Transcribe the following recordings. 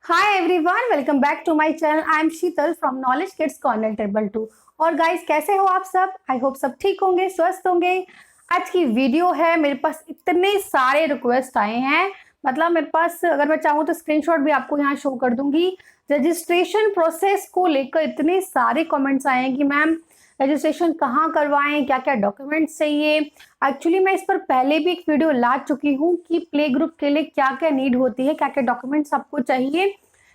Hi everyone, welcome back to my channel. I am Sheetal from Knowledge Kids Corner table 2। और guys, कैसे हो आप सब? आई होप सब ठीक होंगे, स्वस्थ होंगे। आज की वीडियो है, मेरे पास इतने सारे रिक्वेस्ट आए हैं, मतलब मेरे पास अगर मैं चाहूँ तो स्क्रीनशॉट भी आपको यहाँ शो कर दूंगी। रजिस्ट्रेशन प्रोसेस को लेकर इतने सारे कमेंट्स आए हैं कि मैम रजिस्ट्रेशन कहाँ करवाएं, क्या क्या डॉक्यूमेंट्स चाहिए। एक्चुअली मैं इस पर पहले भी एक वीडियो ला चुकी हूँ कि प्ले ग्रुप के लिए क्या क्या नीड होती है, क्या क्या डॉक्यूमेंट्स आपको चाहिए,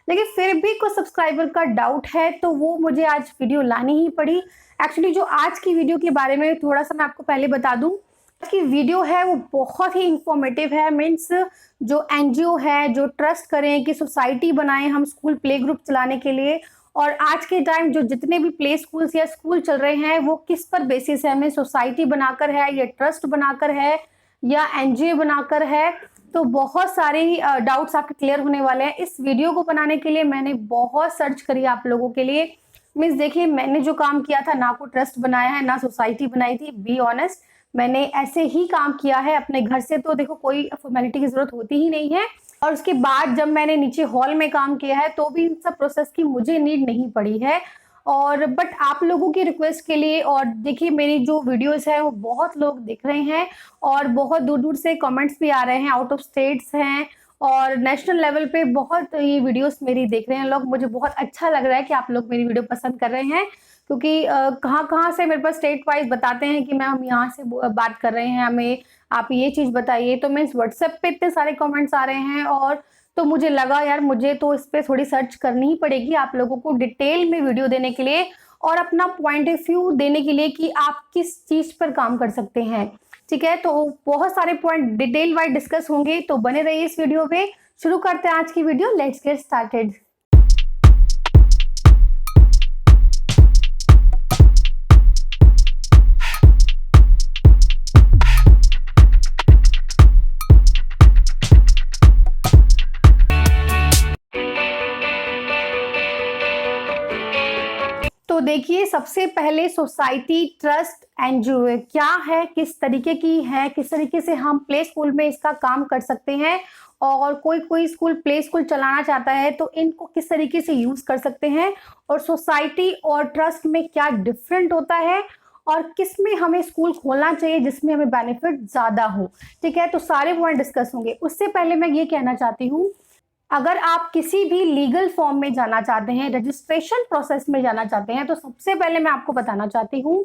लेकिन फिर भी कुछ सब्सक्राइबर का डाउट है तो वो मुझे आज वीडियो लानी ही पड़ी। एक्चुअली जो आज की वीडियो के बारे में थोड़ा सा मैं आपको पहले बता दूं, आज की वीडियो है वो बहुत ही इंफॉर्मेटिव है। मीन्स जो एनजीओ है, जो ट्रस्ट करें कि सोसाइटी बनाएं हम स्कूल प्ले ग्रुप चलाने के लिए, और आज के टाइम जो जितने भी प्ले स्कूल्स या स्कूल चल रहे हैं वो किस पर बेसिस है, हमें सोसाइटी बनाकर है या ट्रस्ट बनाकर है या एनजीओ बनाकर है। तो बहुत सारे डाउट्स आपके क्लियर होने वाले हैं। इस वीडियो को बनाने के लिए मैंने बहुत सर्च करी आप लोगों के लिए। मीन्स देखिए, मैंने जो काम किया था, ना को ट्रस्ट बनाया है ना सोसाइटी बनाई थी, बी ऑनेस्ट। मैंने ऐसे ही काम किया है अपने घर से, तो देखो कोई फॉर्मेलिटी की जरूरत होती ही नहीं है। और उसके बाद जब मैंने नीचे हॉल में काम किया है तो भी इन सब प्रोसेस की मुझे नीड नहीं पड़ी है। और बट आप लोगों की रिक्वेस्ट के लिए, और देखिए मेरी जो वीडियोस है वो बहुत लोग देख रहे हैं और बहुत दूर दूर से कमेंट्स भी आ रहे हैं, आउट ऑफ स्टेट्स हैं और नेशनल लेवल पे बहुत ये वीडियोस मेरी देख रहे हैं लोग। मुझे बहुत अच्छा लग रहा है कि आप लोग मेरी वीडियो पसंद कर रहे हैं, क्योंकि कहाँ कहाँ से मेरे पास स्टेट वाइज बताते हैं कि मैम हम यहाँ से बात कर रहे हैं, हमें आप ये चीज़ बताइए। तो मीन्स व्हाट्सएप पे इतने सारे कमेंट्स आ रहे हैं, और तो मुझे लगा यार मुझे तो इस पे थोड़ी सर्च करनी ही पड़ेगी आप लोगों को डिटेल में वीडियो देने के लिए और अपना पॉइंट ऑफ व्यू देने के लिए कि आप किस चीज पर काम कर सकते हैं। ठीक है, तो बहुत सारे पॉइंट डिटेल वाइज डिस्कस होंगे, तो बने रहिए इस वीडियो पे। शुरू करते हैं आज की वीडियो, लेट्स गेट स्टार्टेड। तो देखिए, सबसे पहले सोसाइटी, ट्रस्ट, एनजीओ क्या है, किस तरीके की है, किस तरीके से हम प्ले स्कूल में इसका काम कर सकते हैं, और कोई कोई स्कूल प्ले स्कूल चलाना चाहता है तो इनको किस तरीके से यूज कर सकते हैं, और सोसाइटी और ट्रस्ट में क्या डिफरेंट होता है, और किस में हमें स्कूल खोलना चाहिए जिसमें हमें बेनिफिट ज्यादा हो। ठीक है, तो सारे पॉइंट डिस्कस होंगे। उससे पहले मैं ये कहना चाहती हूँ, अगर आप किसी भी लीगल फॉर्म में जाना चाहते हैं, रजिस्ट्रेशन प्रोसेस में जाना चाहते हैं, तो सबसे पहले मैं आपको बताना चाहती हूँ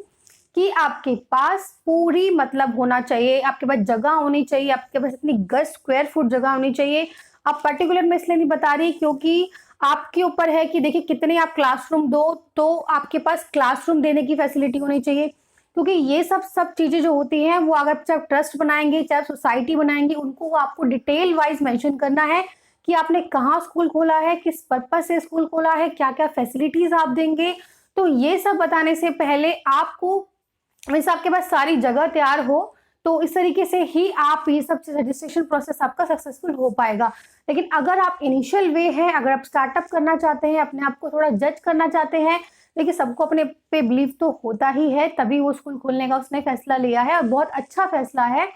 कि आपके पास पूरी मतलब होना चाहिए, आपके पास जगह होनी चाहिए, आपके पास इतनी गज स्क्वायर फुट जगह होनी चाहिए। अब पर्टिकुलर मैं इसलिए नहीं बता रही क्योंकि आपके ऊपर है कि देखिए कितने आप क्लासरूम दो, तो आपके पास क्लासरूम देने की फैसिलिटी होनी चाहिए। क्योंकि ये सब चीजें जो होती हैं वो अगर चाहे ट्रस्ट बनाएंगे चाहे सोसाइटी बनाएंगे, उनको आपको डिटेल वाइज मेंशन करना है कि आपने कहाँ स्कूल खोला है, किस पर्पज से स्कूल खोला है, क्या क्या फैसिलिटीज आप देंगे। तो ये सब बताने से पहले आपको, वैसे आपके पास सारी जगह तैयार हो, तो इस तरीके से ही आप ये सब रजिस्ट्रेशन प्रोसेस आपका सक्सेसफुल हो पाएगा। लेकिन अगर आप इनिशियल वे है, अगर आप स्टार्टअप करना चाहते हैं, अपने आप को थोड़ा जज करना चाहते हैं, देखिए सबको अपने पे बिलीव तो होता ही है, तभी वो स्कूल खोलने का उसने फैसला लिया है और बहुत अच्छा फैसला है।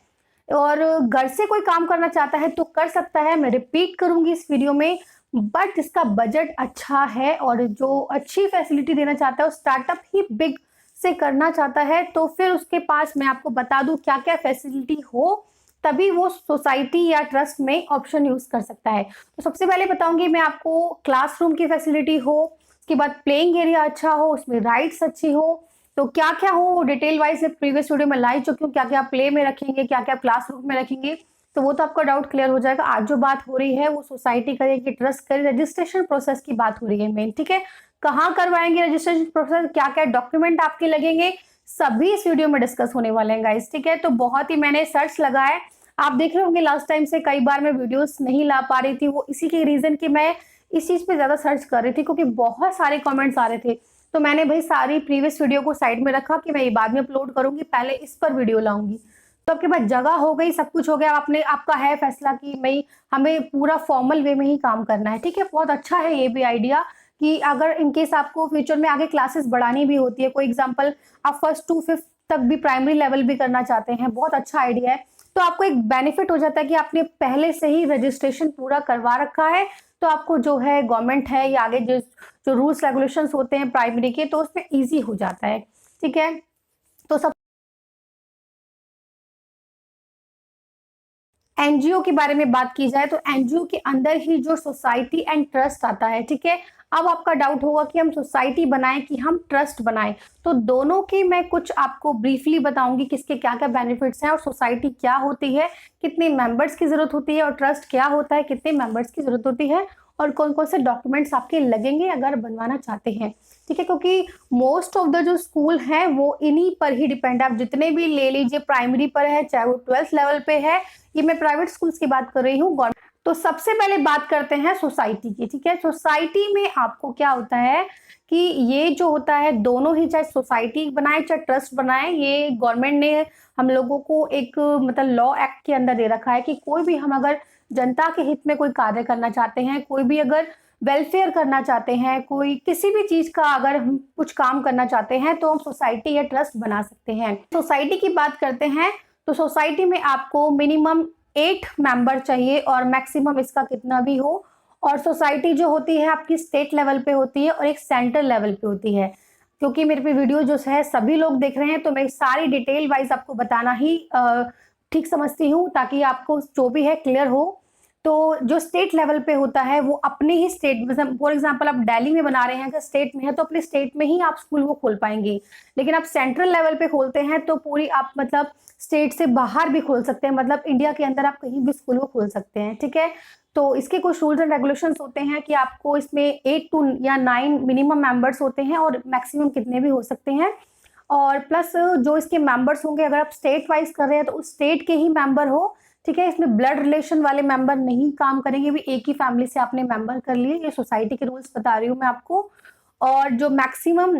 और घर से कोई काम करना चाहता है तो कर सकता है, मैं रिपीट करूंगी इस वीडियो में। बट इसका बजट अच्छा है और जो अच्छी फैसिलिटी देना चाहता है, वो स्टार्टअप ही बिग से करना चाहता है, तो फिर उसके पास मैं आपको बता दूं क्या क्या फैसिलिटी हो, तभी वो सोसाइटी या ट्रस्ट में ऑप्शन यूज कर सकता है। तो सबसे पहले बताऊंगी मैं आपको, क्लासरूम की फैसिलिटी हो, उसके बाद प्लेइंग एरिया अच्छा हो, उसमें राइड्स अच्छी हो। तो क्या क्या हो डिटेल वाइज प्रीवियस वीडियो में ला चुकी हूँ, क्या क्या प्ले में रखेंगे, क्या क्या क्लासरूम में रखेंगे, तो वो तो आपका डाउट क्लियर हो जाएगा। आज जो बात हो रही है वो सोसाइटी करे कि ट्रस्ट करे, रजिस्ट्रेशन प्रोसेस की बात हो रही है मेन। ठीक है, कहाँ करवाएंगे रजिस्ट्रेशन प्रोसेस, क्या क्या डॉक्यूमेंट आपके लगेंगे, सभी इस वीडियो में डिस्कस होने वाले हैं गाइस। ठीक है, तो बहुत ही मैंने सर्च लगाया, आप देख रहे होंगे लास्ट टाइम से कई बार मैं वीडियोस नहीं ला पा रही थी, वो इसी के रीजन कि मैं इस चीज पे ज्यादा सर्च कर रही थी, क्योंकि बहुत सारे कमेंट्स आ रहे थे। तो मैंने भाई सारी प्रीवियस वीडियो को साइड में रखा कि मैं ये बाद में अपलोड करूंगी, पहले इस पर वीडियो लाऊंगी। तो आपके पास जगह हो गई, सब कुछ हो गया, आपने आपका है फैसला कि मैं हमें पूरा फॉर्मल वे में ही काम करना है। ठीक है, बहुत अच्छा है ये भी आइडिया कि अगर इनकेस आपको फ्यूचर में आगे क्लासेस बढ़ानी भी होती है, कोई एग्जाम्पल आप 1st to 5th तक भी प्राइमरी लेवल भी करना चाहते हैं, बहुत अच्छा आइडिया है। तो आपको एक बेनिफिट हो जाता है कि आपने पहले से ही रजिस्ट्रेशन पूरा करवा रखा है, तो आपको जो है गवर्नमेंट है या आगे जो जो रूल्स रेगुलेशंस होते हैं प्राइमरी के, तो उसमें ईजी हो जाता है। ठीक है, तो सब एनजीओ के बारे में बात की जाए तो एनजीओ के अंदर ही जो सोसाइटी एंड ट्रस्ट आता है। ठीक है, अब आपका डाउट होगा कि हम सोसाइटी बनाएं कि हम ट्रस्ट बनाएं, तो दोनों के मैं कुछ आपको ब्रीफली बताऊंगी किसके क्या क्या बेनिफिट्स हैं और सोसाइटी क्या होती है, कितने मेंबर्स की जरूरत होती है, और ट्रस्ट क्या होता है, कितने मेंबर्स की जरूरत होती है, और कौन कौन से डॉक्यूमेंट्स आपके लगेंगे अगर बनवाना चाहते हैं। ठीक है, क्योंकि मोस्ट ऑफ द जो स्कूल हैं वो इन्हीं पर ही डिपेंड है। आप जितने भी ले लीजिए, प्राइमरी पर है चाहे वो 12th लेवल पे है, ये मैं प्राइवेट स्कूल्स की बात कर रही हूँ। तो सबसे पहले बात करते हैं सोसाइटी की। ठीक है, सोसाइटी में आपको क्या होता है कि ये जो होता है दोनों ही, चाहे सोसाइटी बनाए चाहे ट्रस्ट बनाए, ये गवर्नमेंट ने हम लोगों को एक मतलब लॉ एक्ट के अंदर दे रखा है कि कोई भी हम अगर जनता के हित में कोई कार्य करना चाहते हैं, कोई भी अगर वेलफेयर करना चाहते हैं, कोई किसी भी चीज का अगर हम कुछ काम करना चाहते हैं, तो हम सोसाइटी या ट्रस्ट बना सकते हैं। सोसाइटी की बात करते हैं तो सोसाइटी में आपको मिनिमम 8 मेंबर चाहिए और मैक्सिमम इसका कितना भी हो। और सोसाइटी जो होती है आपकी स्टेट लेवल पे होती है और एक सेंट्रल लेवल पे होती है। क्योंकि मेरे पे वीडियो जो है सभी लोग देख रहे हैं, तो मैं सारी डिटेल वाइज आपको बताना ही ठीक समझती हूँ, ताकि आपको जो भी है क्लियर हो। तो जो स्टेट लेवल पे होता है वो अपने ही स्टेट में, फॉर एग्जांपल आप दिल्ली में बना रहे हैं, अगर स्टेट में है तो अपने स्टेट में ही आप स्कूल वो खोल पाएंगे। लेकिन आप सेंट्रल लेवल पे खोलते हैं तो पूरी आप मतलब स्टेट से बाहर भी खोल सकते हैं, मतलब इंडिया के अंदर आप कहीं भी स्कूल को खोल सकते हैं। ठीक है, तो इसके कुछ रूल्स एंड रेगुलेशंस होते हैं कि आपको इसमें 8 to या 9 मिनिमम मेंबर्स होते हैं और मैक्सिमम कितने भी हो सकते हैं। और प्लस जो इसके मेंबर्स होंगे, अगर आप स्टेट वाइज कर रहे हैं तो उस स्टेट के ही मेंबर हो। ठीक है, इसमें ब्लड रिलेशन वाले मेंबर नहीं काम करेंगे, भी एक ही फैमिली से आपने मेंबर कर लिए। ये सोसाइटी के रूल्स बता रही हूँ मैं आपको। और जो मैक्सिमम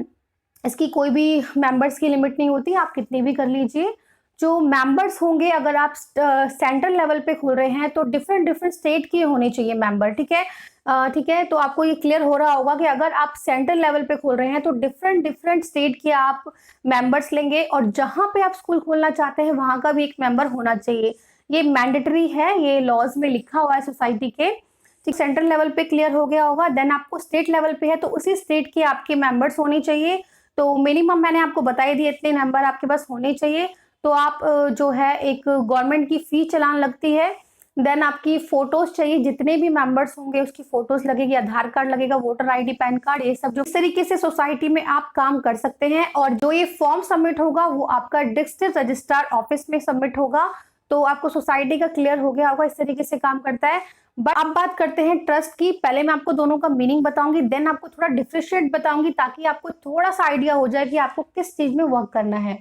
इसकी कोई भी मेंबर्स की लिमिट नहीं होती, आप कितनी भी कर लीजिए। जो मेंबर्स होंगे, अगर आप सेंट्रल लेवल पे खोल रहे हैं तो डिफरेंट डिफरेंट स्टेट के होने चाहिए मेंबर। ठीक है, ठीक है, तो आपको ये क्लियर हो रहा होगा कि अगर आप सेंट्रल लेवल पे खोल रहे हैं तो डिफरेंट डिफरेंट स्टेट के आप मेंबर्स लेंगे, और जहां पे आप स्कूल खोलना चाहते हैं वहां का भी एक मेंबर होना चाहिए। ये मैंडेटरी है, ये लॉज में लिखा हुआ है सोसाइटी के। ठीक, सेंट्रल लेवल पे क्लियर हो गया होगा। देन आपको स्टेट लेवल पे है तो उसी स्टेट के आपके मेंबर्स होने चाहिए। तो मिनिमम मैंने आपको बता ही दिया, इतने मेंबर आपके पास होने चाहिए। तो आप जो है एक गवर्नमेंट की फी चलान लगती है। देन आपकी फोटोज चाहिए, जितने भी मेंबर्स होंगे उसकी फोटोज लगेगी, आधार कार्ड लगेगा, वोटर आईडी, पैन कार्ड, ये सब। जो इस तरीके से सोसाइटी में आप काम कर सकते हैं। और जो ये फॉर्म सबमिट होगा वो आपका डिस्ट्रिक्ट रजिस्ट्रार ऑफिस में सबमिट होगा। तो आपको सोसाइटी का क्लियर हो गया होगा, इस तरीके से काम करता है। बट अब बात करते हैं ट्रस्ट की। पहले मैं आपको दोनों का मीनिंग बताऊंगी, देन आपको थोड़ा डिफरेंशिएट बताऊंगी, ताकि आपको थोड़ा सा आइडिया हो जाए कि आपको किस चीज में वर्क करना है।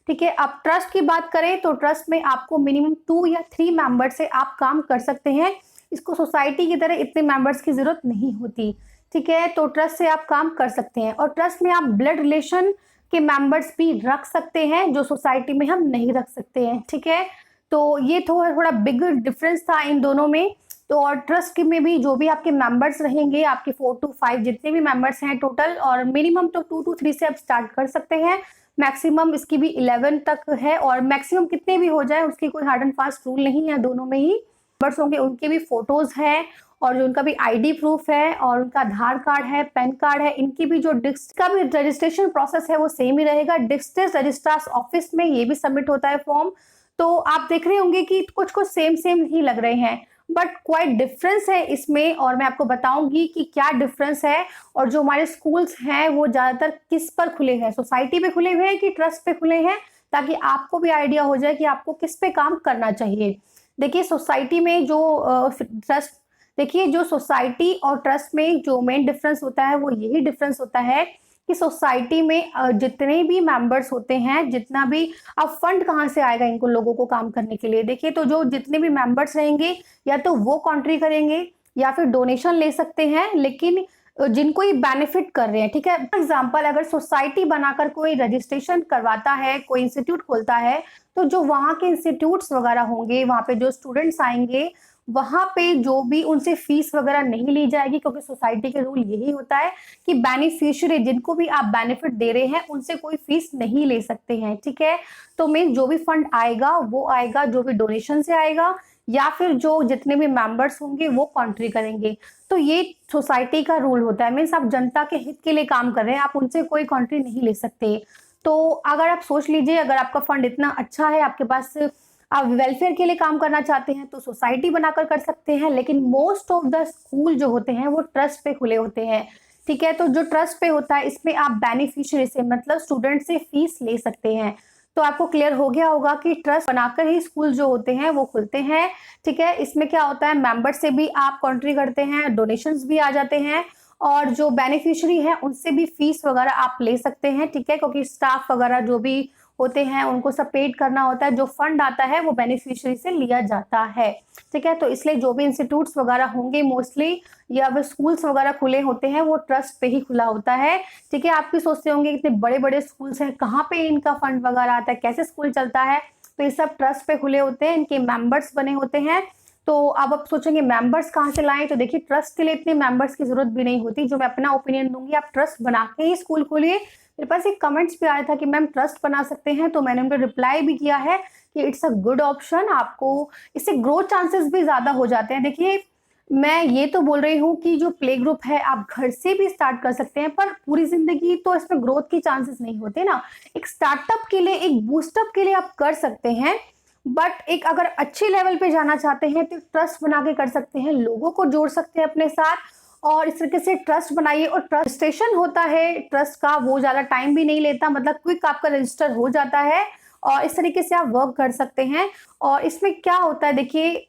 ठीक है, अब ट्रस्ट की बात करें तो ट्रस्ट में आपको मिनिमम 2 या 3 मेंबर से आप काम कर सकते हैं। इसको सोसाइटी की तरह इतने मेंबर्स की जरूरत नहीं होती। ठीक है, तो ट्रस्ट से आप काम कर सकते हैं। और ट्रस्ट में आप ब्लड रिलेशन के मेंबर्स भी रख सकते हैं, जो सोसाइटी में हम नहीं रख सकते हैं। ठीक है, तो ये थोड़ा बिग डिफरेंस था इन दोनों में। तो और ट्रस्ट में भी जो भी आपके मेंबर्स रहेंगे, आपके 4 to 5 जितने भी मेंबर्स हैं टोटल, और मिनिमम तो 2 to 3 से आप स्टार्ट कर सकते हैं। मैक्सिमम इसकी भी 11 तक है, और मैक्सिमम कितने भी हो जाए उसकी कोई हार्ड एंड फास्ट रूल नहीं है। दोनों में ही मेंबर्स होंगे, उनके भी फोटोज हैं, और जो उनका भी आईडी प्रूफ है, और उनका आधार कार्ड है, पैन कार्ड है, इनकी भी जो डिस्ट्रिक्ट का भी रजिस्ट्रेशन प्रोसेस है वो सेम ही रहेगा। डिस्ट्रिक्ट रजिस्ट्रार ऑफिस में ये भी सबमिट होता है फॉर्म। तो आप देख रहे होंगे कि कुछ कुछ सेम सेम ही लग रहे हैं, बट क्वाइट डिफरेंस है इसमें, और मैं आपको बताऊंगी कि क्या डिफरेंस है। और जो हमारे स्कूल्स हैं वो ज्यादातर किस पर खुले हैं, सोसाइटी पे खुले हुए हैं कि ट्रस्ट पे खुले हैं, ताकि आपको भी आइडिया हो जाए कि आपको किस पे काम करना चाहिए। देखिए सोसाइटी में जो ट्रस्ट, देखिए जो सोसाइटी और ट्रस्ट में जो मेन डिफरेंस होता है वो यही डिफरेंस होता है कि सोसाइटी में जितने भी मेंबर्स होते हैं, जितना भी, अब फंड कहाँ से आएगा इनको लोगों को काम करने के लिए। देखिए, तो जो जितने भी मेंबर्स रहेंगे या तो वो कॉन्ट्री करेंगे या फिर डोनेशन ले सकते हैं, लेकिन जिनको ये बेनिफिट कर रहे हैं। ठीक है, फॉर एग्जाम्पल अगर सोसाइटी बनाकर कोई रजिस्ट्रेशन करवाता है, कोई इंस्टीट्यूट खोलता है, तो जो वहाँ के इंस्टीट्यूट्स वगैरह होंगे, वहाँ पे जो स्टूडेंट्स आएंगे, वहां पे जो भी उनसे फीस वगैरह नहीं ली जाएगी, क्योंकि सोसाइटी के रूल यही होता है कि बेनिफिशियरी, जिनको भी आप बेनिफिट दे रहे हैं, उनसे कोई फीस नहीं ले सकते हैं। ठीक है, तो मैं जो भी फंड आएगा वो आएगा जो भी डोनेशन से आएगा, या फिर जो जितने भी मेंबर्स होंगे वो कॉन्ट्री करेंगे। तो ये सोसाइटी का रूल होता है, मीन्स आप जनता के हित के लिए काम कर रहे हैं, आप उनसे कोई कॉन्ट्री नहीं ले सकते। तो अगर आप सोच लीजिए, अगर आपका फंड इतना अच्छा है, आपके पास, आप वेलफेयर के लिए काम करना चाहते हैं तो सोसाइटी बनाकर कर सकते हैं। लेकिन मोस्ट ऑफ द स्कूल जो होते हैं वो ट्रस्ट पे खुले होते हैं, ठीक है। तो जो ट्रस्ट पे होता है इसमें आप बेनिफिशियरी से, मतलब स्टूडेंट से फीस ले सकते हैं। तो आपको क्लियर हो गया होगा कि ट्रस्ट बनाकर ही स्कूल जो होते हैं वो खुलते हैं, ठीक है। इसमें क्या होता है, मेंबर से भी आप कॉन्ट्री करते हैं, डोनेशंस भी आ जाते हैं, और जो बेनिफिशियरी है उनसे भी फीस वगैरह आप ले सकते हैं, ठीक है, क्योंकि स्टाफ वगैरह जो भी होते हैं उनको सब पेड करना होता है। जो फंड आता है वो बेनिफिशियरी से लिया जाता है, ठीक है। तो इसलिए जो भी इंस्टीट्यूट्स वगैरह होंगे मोस्टली, या फिर स्कूल्स वगैरह खुले होते हैं वो ट्रस्ट पे ही खुला होता है, ठीक है। आप भी सोचते होंगे इतने बड़े बड़े स्कूल्स हैं, कहाँ पे इनका फंड वगैरह आता है, कैसे स्कूल चलता है। तो ये सब ट्रस्ट पे खुले होते हैं, इनके मेंबर्स बने होते हैं। तो अब आप सोचेंगे मेंबर्स कहाँ से लाएं, तो देखिए ट्रस्ट के लिए इतने मेंबर्स की जरूरत भी नहीं होती। जो मैं अपना ओपिनियन दूंगी, आप ट्रस्ट बना के ही स्कूल खोलिए। मेरे पास एक कमेंट्स भी आया था कि मैम ट्रस्ट बना सकते हैं, तो मैंने उनको रिप्लाई भी किया है कि इट्स अ गुड ऑप्शन, आपको इससे ग्रोथ चांसेस भी ज्यादा हो जाते हैं। देखिए मैं ये तो बोल रही हूँ कि जो प्ले ग्रुप है आप घर से भी स्टार्ट कर सकते हैं, पर पूरी जिंदगी तो इसमें ग्रोथ के चांसेस नहीं होते ना। एक स्टार्टअप के लिए, एक बूस्टअप के लिए आप कर सकते हैं, बट एक अगर अच्छे लेवल पे जाना चाहते हैं तो ट्रस्ट बना के कर सकते हैं, लोगों को जोड़ सकते हैं अपने साथ, और इस तरीके से ट्रस्ट बनाइए। और रजिस्ट्रेशन होता है ट्रस्ट का, वो ज़्यादा टाइम भी नहीं लेता, मतलब क्विक आपका रजिस्टर हो जाता है, और इस तरीके से आप वर्क कर सकते हैं। और इसमें क्या होता है, देखिए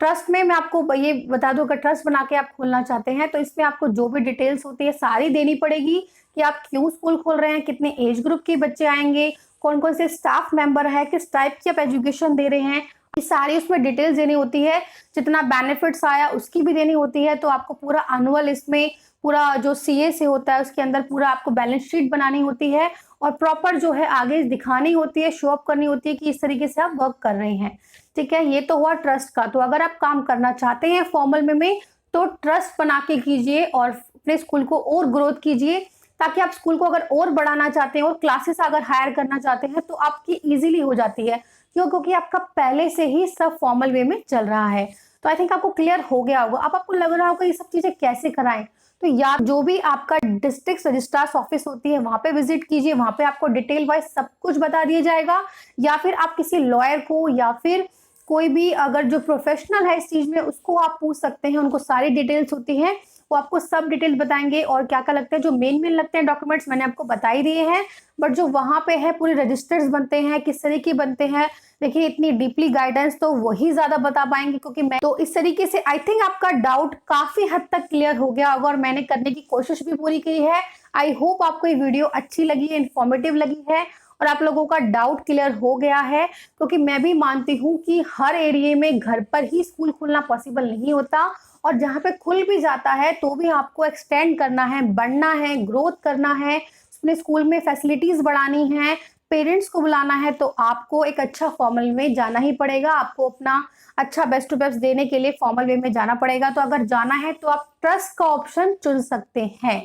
ट्रस्ट में मैं आपको ये बता दूं, अगर ट्रस्ट बना के आप खोलना चाहते हैं तो इसमें आपको जो भी डिटेल्स होती है सारी देनी पड़ेगी, कि आप क्यों स्कूल खोल रहे हैं, कितने एज ग्रुप के बच्चे आएंगे, कौन कौन से स्टाफ मेंबर है, किस टाइप की आप एजुकेशन दे रहे हैं, ये सारी उसमें डिटेल्स देनी होती है। जितना बेनिफिट्स आया उसकी भी देनी होती है। तो आपको पूरा एनुअल, इसमें पूरा जो सीए से होता है उसके अंदर पूरा आपको बैलेंस शीट बनानी होती है, और प्रॉपर जो है आगे दिखानी होती है, शो अप करनी होती है कि इस तरीके से आप वर्क कर रहे हैं, ठीक है। ये तो हुआ ट्रस्ट का। तो अगर आप काम करना चाहते हैं फॉर्मल में तो ट्रस्ट बना के कीजिए और अपने स्कूल को और ग्रोथ कीजिए, ताकि आप स्कूल को अगर और बढ़ाना चाहते हैं और क्लासेस अगर हायर करना चाहते हैं तो आपकी इजीली हो जाती है। क्यों? क्योंकि आपका पहले से ही सब फॉर्मल वे में चल रहा है। तो आई थिंक आपको क्लियर हो गया होगा। अब आपको लग रहा होगा ये सब चीजें कैसे कराएं, तो या जो भी आपका डिस्ट्रिक्ट रजिस्ट्रार ऑफिस होती है वहां पे विजिट कीजिए, वहां पे आपको डिटेल वाइज सब कुछ बता दिया जाएगा। या फिर आप किसी लॉयर को, या फिर कोई भी अगर जो प्रोफेशनल है इस चीज में, उसको आप पूछ सकते हैं, उनको सारी डिटेल्स होती हैं, वो आपको सब डिटेल्स बताएंगे। और क्या क्या लगता है, जो मेन लगते हैं डॉक्यूमेंट्स मैंने आपको बता ही दिए हैं, बट जो वहां पे है पूरे रजिस्टर्स बनते हैं, किस तरीके बनते हैं, देखिए इतनी डीपली गाइडेंस तो वही ज्यादा बता पाएंगे, क्योंकि मैं तो इस तरीके से आई थिंक आपका डाउट काफी हद तक क्लियर हो गया होगा, और मैंने करने की कोशिश भी पूरी की है। आई होप आपको ये वीडियो अच्छी लगी है, इन्फॉर्मेटिव लगी है, और आप लोगों का डाउट क्लियर हो गया है। क्योंकि मैं भी मानती हूँ कि हर एरिया में घर पर ही स्कूल खुलना पॉसिबल नहीं होता, और जहाँ पे खुल भी जाता है तो भी आपको एक्सटेंड करना है, बढ़ना है, ग्रोथ करना है, अपने स्कूल में फैसिलिटीज बढ़ानी है, पेरेंट्स को बुलाना है, तो आपको एक अच्छा फॉर्मल में जाना ही पड़ेगा। आपको अपना अच्छा बेस्ट टू बेस्ट देने के लिए फॉर्मल वे में जाना पड़ेगा। तो अगर जाना है तो आप ट्रस्ट का ऑप्शन चुन सकते हैं।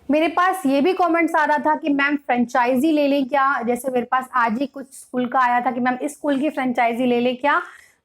मेरे पास ये भी कमेंट्स आ रहा था कि मैम फ्रेंचाइजी ले लें क्या, जैसे मेरे पास आज ही कुछ स्कूल का आया था कि मैम इस स्कूल की फ्रेंचाइजी ले लें क्या।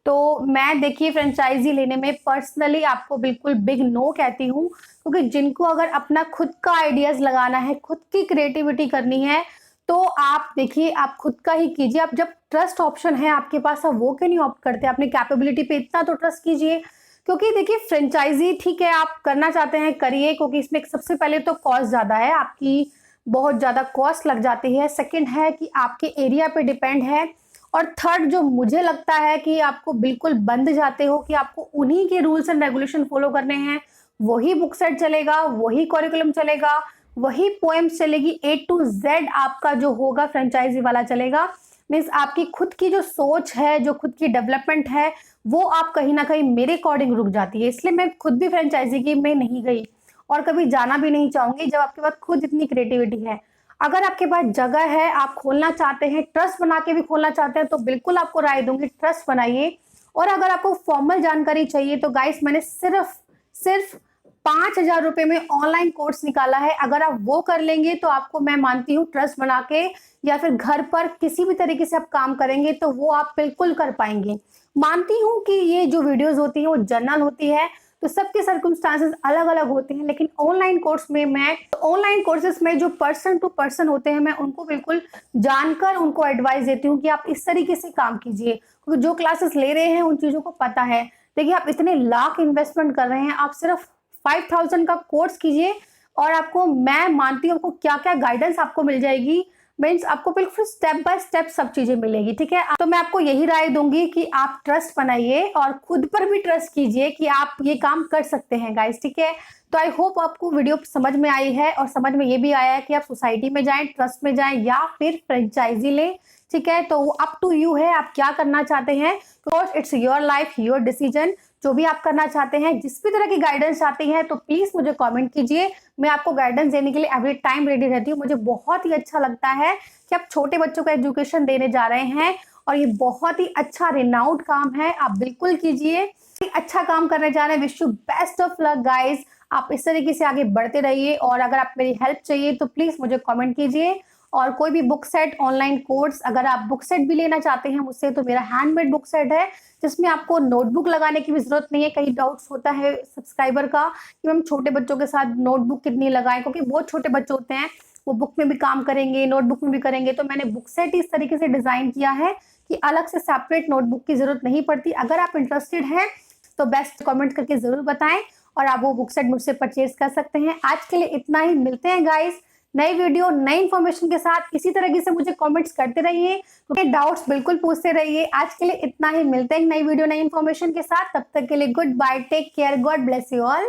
तो मैं देखिए फ्रेंचाइजी लेने में पर्सनली आपको बिल्कुल बिग नो कहती हूँ, क्योंकि जिनको अगर अपना खुद का आइडियाज लगाना है, खुद की क्रिएटिविटी करनी है, तो आप देखिए आप खुद का ही कीजिए। आप जब ट्रस्ट ऑप्शन है आपके पास, आप वो क्यों नहीं ऑप्ट करते, अपनी कैपेबिलिटी पे इतना तो ट्रस्ट कीजिए। क्योंकि देखिए फ्रेंचाइजी ठीक है आप करना चाहते हैं करिए, क्योंकि इसमें सबसे पहले तो कॉस्ट ज़्यादा है, आपकी बहुत ज़्यादा कॉस्ट लग जाती है। सेकंड है कि आपके एरिया पे डिपेंड है, और थर्ड जो मुझे लगता है कि आपको बिल्कुल बंद जाते हो कि आपको उन्हीं के रूल्स एंड रेगुलेशन फॉलो करने हैं, वही बुक सेट चलेगा, वही करिकुलम चलेगा, वही पोएम्स चलेगी, A to Z आपका जो होगा फ्रेंचाइजी वाला चलेगा। मीन्स आपकी खुद की जो सोच है, जो खुद की डेवलपमेंट है, वो आप कहीं ना कहीं मेरे अकॉर्डिंग रुक जाती है। इसलिए मैं खुद भी फ्रेंचाइजी की में नहीं गई, और कभी जाना भी नहीं चाहूंगी जब आपके पास खुद इतनी क्रिएटिविटी है। अगर आपके पास जगह है, आप खोलना चाहते हैं, ट्रस्ट बना के भी खोलना चाहते हैं, तो बिल्कुल आपको राय दूंगी ट्रस्ट बनाइए। और अगर आपको फॉर्मल जानकारी चाहिए तो गाइस मैंने सिर्फ 5,000 रुपए में ऑनलाइन कोर्स निकाला है। अगर आप वो कर लेंगे तो आपको मैं मानती हूँ ट्रस्ट बना के या फिर घर पर किसी भी तरीके से आप काम करेंगे तो वो आप बिल्कुल कर पाएंगे। मानती हूँ कि ये जो वीडियोस होती है वो जनरल होती है, तो सबके सर्कमस्टांसेस अलग अलग होते हैं, लेकिन ऑनलाइन कोर्स में मैं ऑनलाइन कोर्सेज में जो पर्सन टू पर्सन होते हैं मैं उनको बिल्कुल जानकर उनको एडवाइस देती हूँ कि आप इस तरीके से काम कीजिए, क्योंकि जो क्लासेस ले रहे हैं उन चीजों को पता है। देखिए आप इतने लाख इन्वेस्टमेंट कर रहे हैं, आप सिर्फ 5,000 का कोर्स कीजिए और आपको मैं मानती हूँ आपको क्या क्या गाइडेंस आपको मिल जाएगी, मीन्स आपको बिल्कुल स्टेप बाय स्टेप सब चीजें मिलेगी। ठीक है, तो मैं आपको यही राय दूंगी कि आप ट्रस्ट बनाइए और खुद पर भी ट्रस्ट कीजिए कि आप ये काम कर सकते हैं गाइस। ठीक है, तो आई होप आपको वीडियो समझ में आई है और समझ में ये भी आया है कि आप सोसाइटी में जाएं, ट्रस्ट में जाएं या फिर फ्रेंचाइजी लें। ठीक है, तो वो अप टू यू है, आप क्या करना चाहते हैं, because it's your life your decision. जो भी आप करना चाहते हैं, जिस भी तरह की गाइडेंस चाहते हैं तो प्लीज मुझे कमेंट कीजिए, मैं आपको गाइडेंस देने के लिए एवरी टाइम रेडी रहती हूँ। मुझे बहुत ही अच्छा लगता है कि आप छोटे बच्चों को एजुकेशन देने जा रहे हैं और ये बहुत ही अच्छा रिनाउंड काम है, आप बिल्कुल कीजिए, अच्छा काम करने जा रहे हैं। Wish you best of luck guys, आप इस तरीके से आगे बढ़ते रहिए और अगर आप मेरी हेल्प चाहिए तो प्लीज मुझे कमेंट कीजिए। और कोई भी बुक सेट ऑनलाइन कोर्स अगर आप बुक सेट भी लेना चाहते हैं मुझसे तो मेरा हैंडमेड बुक सेट है, जिसमें आपको नोटबुक लगाने की भी जरूरत नहीं है। कई डाउट्स होता है सब्सक्राइबर का कि मैम छोटे बच्चों के साथ नोटबुक कितनी लगाएं, क्योंकि बहुत छोटे बच्चे होते हैं वो बुक में भी काम करेंगे नोटबुक में भी करेंगे, तो मैंने बुक सेट इस तरीके से डिजाइन किया है कि अलग से सेपरेट नोटबुक की जरूरत नहीं पड़ती। अगर आप इंटरेस्टेड हैं तो बेस्ट कमेंट करके जरूर बताएं और आप वो बुक सेट मुझसे परचेज कर सकते हैं। आज के लिए इतना ही, मिलते हैं गाइस नई वीडियो नई इन्फॉर्मेशन के साथ। इसी तरह से मुझे कमेंट्स करते रहिए, क्योंकि डाउट्स बिल्कुल पूछते रहिए। आज के लिए इतना ही, मिलते हैं नई वीडियो नई इन्फॉर्मेशन के साथ, तब तक के लिए good bye, take care, God bless you all.